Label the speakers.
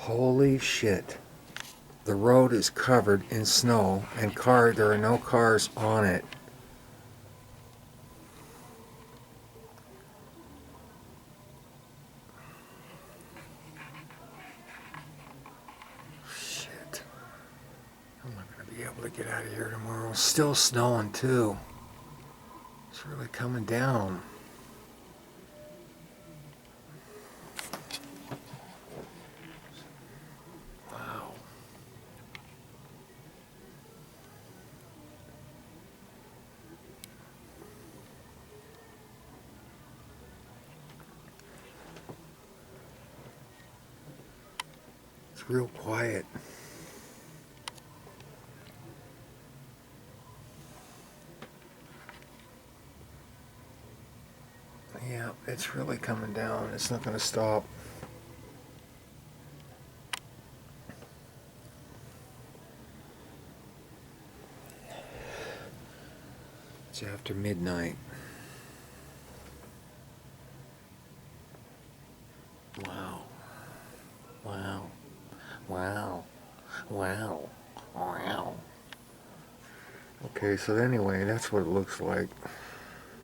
Speaker 1: Holy shit. The road is covered in snow and there are no cars on it. Shit. I'm not going to be able to get out of here tomorrow. It's still snowing too. It's really coming down. Wow. It's real quiet. Yeah, it's really coming down. It's not going to stop. It's after midnight. Wow. Wow. Wow. Wow. Wow. Okay, so anyway, that's what it looks like.